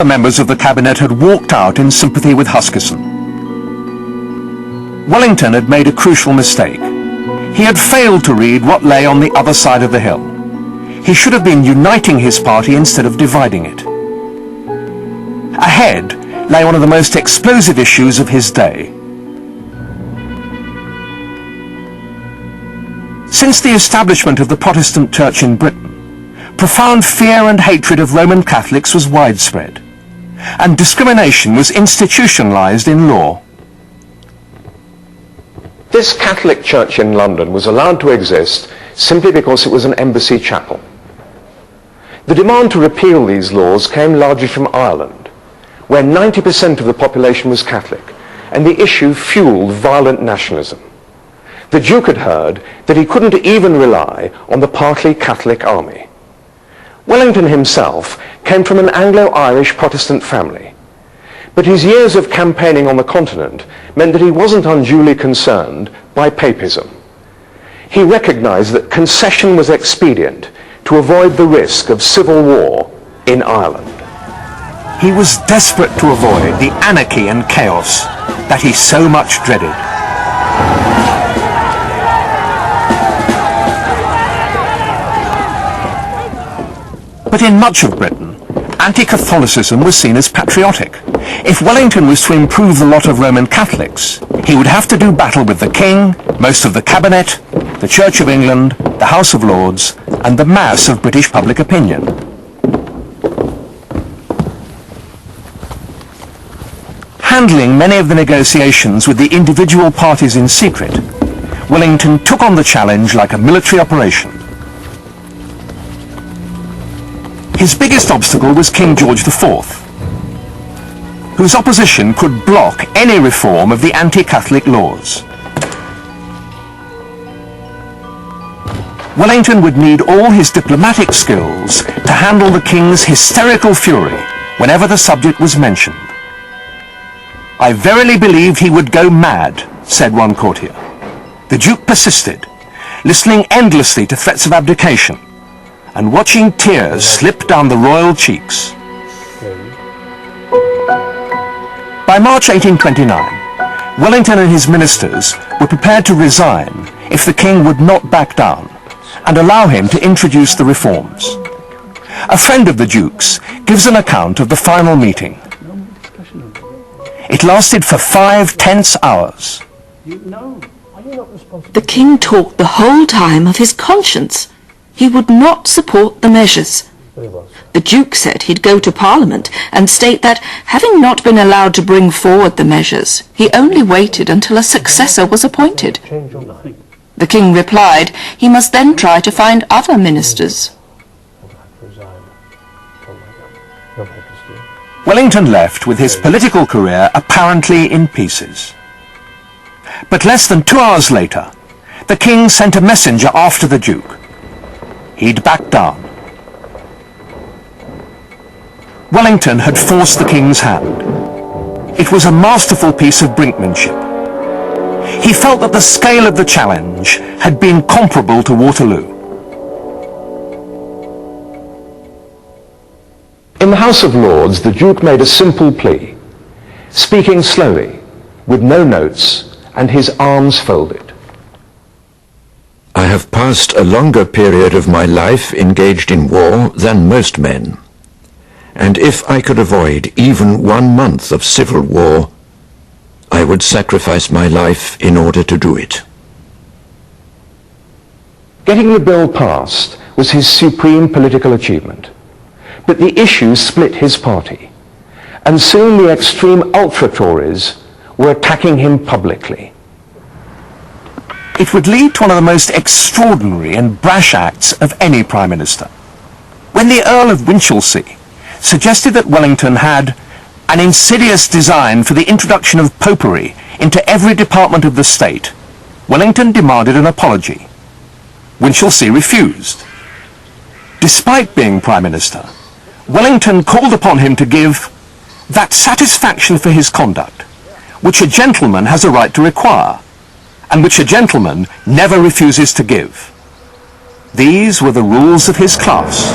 The members of the cabinet had walked out in sympathy with Huskisson. Wellington had made a crucial mistake. He had failed to read what lay on the other side of the hill. He should have been uniting his party instead of dividing it. Ahead lay one of the most explosive issues of his day. Since the establishment of the Protestant Church in Britain, profound fear and hatred of Roman Catholics was widespread, and discrimination was institutionalized in law. This Catholic church in London was allowed to exist simply because it was an embassy chapel. The demand to repeal these laws came largely from Ireland, where 90% of the population was Catholic, and the issue fueled violent nationalism. The Duke had heard that he couldn't even rely on the partly Catholic army. Wellington himself came from an Anglo-Irish Protestant family, but his years of campaigning on the continent meant that he wasn't unduly concerned by papism. He recognized that concession was expedient to avoid the risk of civil war in Ireland. He was desperate to avoid the anarchy and chaos that he so much dreaded. But in much of Britain, anti-Catholicism was seen as patriotic. If Wellington was to improve the lot of Roman Catholics, he would have to do battle with the King, most of the Cabinet, the Church of England, the House of Lords, and the mass of British public opinion. Handling many of the negotiations with the individual parties in secret, Wellington took on the challenge like a military operation. His biggest obstacle was King George IV, whose opposition could block any reform of the anti-Catholic laws. Wellington would need all his diplomatic skills to handle the king's hysterical fury whenever the subject was mentioned. "I verily believed he would go mad," said one courtier. The Duke persisted, listening endlessly to threats of abdication, and watching tears slip down the royal cheeks. By March 1829, Wellington and his ministers were prepared to resign if the king would not back down and allow him to introduce the reforms. A friend of the Duke's gives an account of the final meeting. It lasted for 5 tense hours. The king talked the whole time of his conscience. He would not support the measures. The Duke said he'd go to Parliament and state that, having not been allowed to bring forward the measures, he only waited until a successor was appointed. The king replied he must then try to find other ministers. Wellington left with his political career apparently in pieces. But less than 2 hours later, the king sent a messenger after the Duke. He'd backed down. Wellington had forced the king's hand. It was a masterful piece of brinkmanship. He felt that the scale of the challenge had been comparable to Waterloo. In the House of Lords, the Duke made a simple plea, speaking slowly, with no notes, and his arms folded. I have passed a longer period of my life engaged in war than most men, and if I could avoid even 1 month of civil war, I would sacrifice my life in order to do it. Getting the bill passed was his supreme political achievement, but the issue split his party, and soon the extreme ultra-Tories were attacking him publicly. It would lead to one of the most extraordinary and brash acts of any Prime Minister. When the Earl of Winchelsea suggested that Wellington had an insidious design for the introduction of popery into every department of the state, Wellington demanded an apology. Winchelsea refused. Despite being Prime Minister, Wellington called upon him to give that satisfaction for his conduct, which a gentleman has a right to require, and which a gentleman never refuses to give. These were the rules of his class.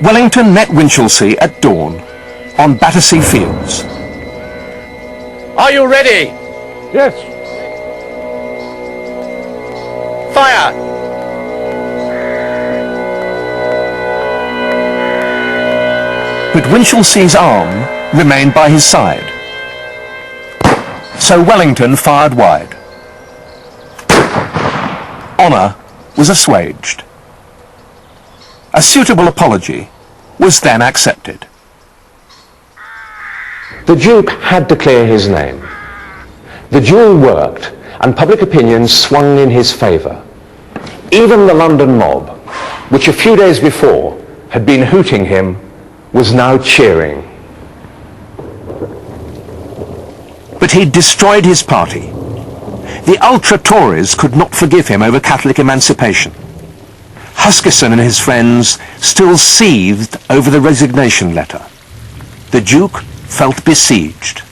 Wellington met Winchelsea at dawn on Battersea Fields. Are you ready? Yes. Fire! But Winchelsea's arm remained by his side. So Wellington fired wide. Honour was assuaged. A suitable apology was then accepted. The Duke had to clear his name. The duel worked, and public opinion swung in his favour. Even the London mob, which a few days before had been hooting him, was now cheering. But he'd destroyed his party. The ultra-Tories could not forgive him over Catholic Emancipation. Huskisson and his friends still seethed over the resignation letter. The Duke felt besieged.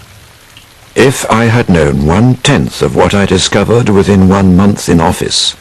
If I had known 1/10 of what I discovered within 1 month in office,